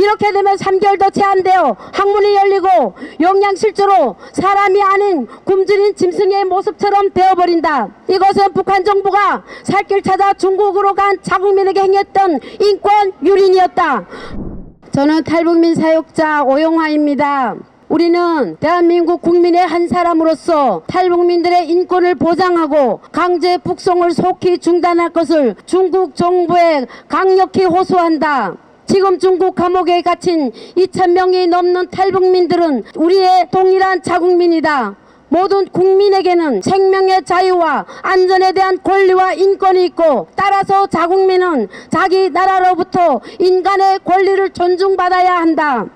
이렇게 되면 3개월도 채 안 되어 학문이 열리고 영양실조로 사람이 아닌 굶주린 짐승의 모습처럼 되어버린다. 이것은 북한 정부가 살 길 찾아 중국으로 간 자국민에게 행했던 인권 유린이었다. 저는 탈북민 사역자 오영화입니다. 우리는 대한민국 국민의 한 사람으로서 탈북민들의 인권을 보장하고 강제 북송을 속히 중단할 것을 중국 정부에 강력히 호소한다. 지금 중국 감옥에 갇힌 2,000명이 넘는 탈북민들은 우리의 동일한 자국민이다. 모든 국민에게는 생명의 자유와 안전에 대한 권리와 인권이 있고, 따라서 자국민은 자기 나라로부터 인간의 권리를 존중받아야 한다.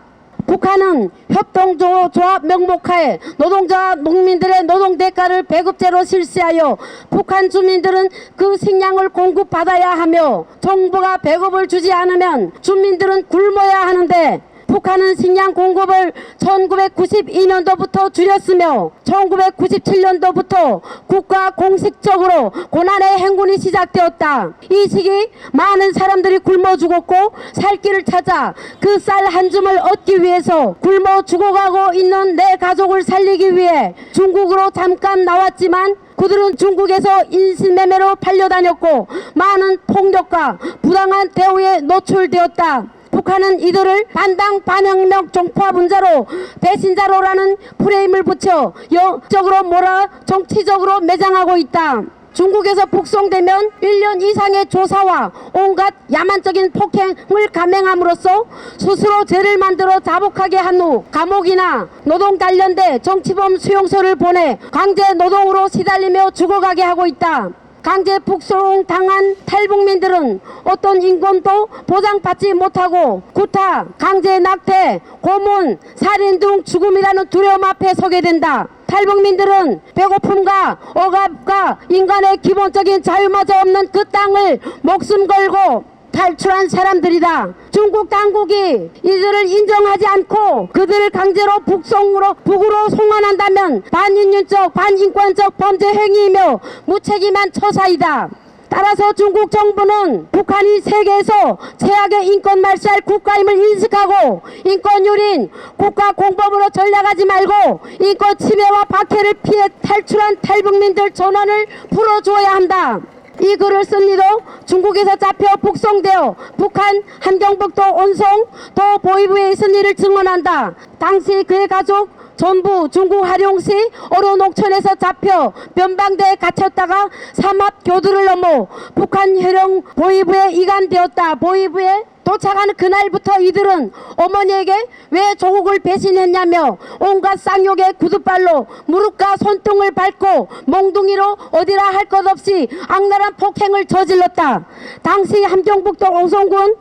북한은 협동조합 명목하에 노동자와 농민들의 노동 대가를 배급제로 실시하여 북한 주민들은 그 식량을 공급받아야 하며, 정부가 배급을 주지 않으면 주민들은 굶어야 하는데, 북한은 식량 공급을 1992년도부터 줄였으며 1997년도부터 국가 공식적으로 고난의 행군이 시작되었다. 이 시기 많은 사람들이 굶어 죽었고, 살 길을 찾아 그 쌀 한 줌을 얻기 위해서 굶어 죽어가고 있는 내 가족을 살리기 위해 중국으로 잠깐 나왔지만, 그들은 중국에서 인신매매로 팔려다녔고 많은 폭력과 부당한 대우에 노출되었다. 북한은 이들을 반당 반혁명 종파분자로 배신자로라는 프레임을 붙여 영적으로 몰아 정치적으로 매장하고 있다. 중국에서 북송되면 1년 이상의 조사와 온갖 야만적인 폭행을 감행함으로써 스스로 죄를 만들어 자복하게 한 후 감옥이나 노동 단련대 정치범 수용소를 보내 강제 노동으로 시달리며 죽어가게 하고 있다. 강제 북송 당한 탈북민들은 어떤 인권도 보장받지 못하고 구타, 강제 낙태, 고문, 살인 등 죽음이라는 두려움 앞에 서게 된다. 탈북민들은 배고픔과 억압과 인간의 기본적인 자유마저 없는 그 땅을 목숨 걸고 탈출한 사람들이다. 중국 당국이 이들을 인정하지 않고 그들을 강제로 북으로 송환한다면 반인륜적, 반인권적 범죄 행위이며 무책임한 처사이다. 따라서 중국 정부는 북한이 세계에서 최악의 인권 말살 국가임을 인식하고 인권유린 국가 공범으로 전략하지 말고 인권 침해와 박해를 피해 탈출한 탈북민들 전원을 풀어줘야 한다. 이 글을 쓴 이도 중국에서 잡혀 북송되어 북한 함경북도 온송 도 보위부에 있은 일을 증언한다. 당시 그의 가족 전부 중국 하룡시 어느 농촌에서 잡혀 변방대에 갇혔다가 삼합 교두를 넘어 북한 혈령 보위부에 이관되었다. 보위부에 도착하는 그날부터 이들은 어머니에게 왜 조국을 배신했냐며 온갖 쌍욕의 구두발로 무릎과 손등을 밟고 몽둥이로 어디라 할 것 없이 악랄한 폭행을 저질렀다. 당시 함경북도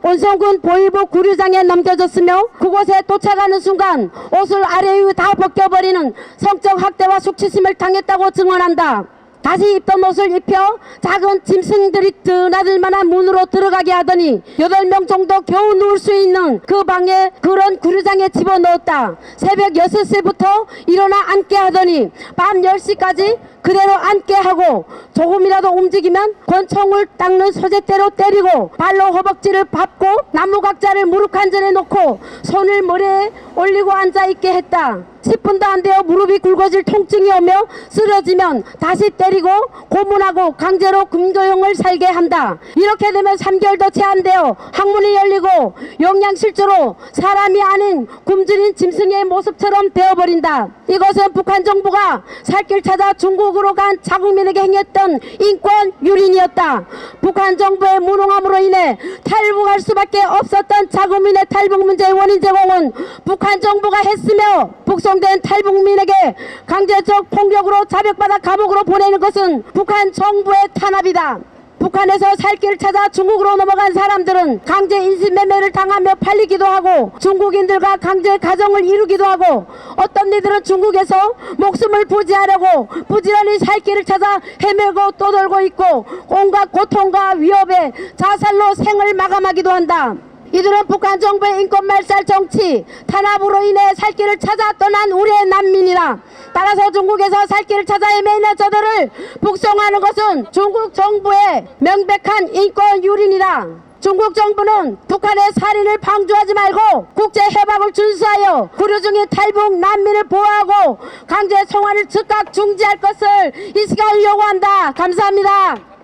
온성군 보위부 구류장에 넘겨졌으며 그곳에 도착하는 순간 옷을 아래 위 다 벗겨버리는 성적 학대와 수치심을 당했다고 증언한다. 다시 입던 옷을 입혀 작은 짐승들이 드나들 만한 문으로 들어가게 하더니 8명 정도 겨우 누울 수 있는 그 방에 그런 구류장에 집어넣었다. 새벽 6시부터 일어나 앉게 하더니 밤 10시까지 그대로 앉게 하고 조금이라도 움직이면 권총을 닦는 소재대로 때리고 발로 허벅지를 밟고 나무각자를 무릎 관절에 놓고 손을 머리에 올리고 앉아있게 했다. 10분도 안 되어 무릎이 굵어질 통증이 오며 쓰러지면 다시 때리고 고문하고 강제로 금도형을 살게 한다. 이렇게 되면 3개월도 채 안 되어 학문이 열리고 영양실조로 사람이 아닌 굶주린 짐승의 모습처럼 되어버린다. 이것은 북한 정부가 살 길 찾아 중국으로 간 자국민에게 행했던 인권 유린이었다. 북한 정부의 무능함으로 인해 탈북할 수밖에 없었던 자국민의 탈북 문제의 원인 제공은 북한 정부가 했으며, 북송된 탈북민에게 강제적 폭력으로 자백받아 감옥으로 보내는 것은 북한 정부의 탄압이다. 북한에서 살 길을 찾아 중국으로 넘어간 사람들은 강제 인신매매를 당하며 팔리기도 하고 중국인들과 강제 가정을 이루기도 하고, 어떤 이들은 중국에서 목숨을 부지하려고 부지런히 살 길을 찾아 헤매고 떠돌고 있고 온갖 고통과 위협에 자살로 생을 마감하기도 한다. 이들은 북한 정부의 인권말살 정치 탄압으로 인해 살 길을 찾아 떠난 우리의 난민이다. 따라서 중국에서 살 길을 찾아 헤매는 저들을 북송하는 것은 중국 정부의 명백한 인권 유린이다. 중국 정부는 북한의 살인을 방조하지 말고 국제 해방을 준수하여 구류 중의 탈북 난민을 보호하고 강제 송환을 즉각 중지할 것을 이 시간 요구한다. 감사합니다.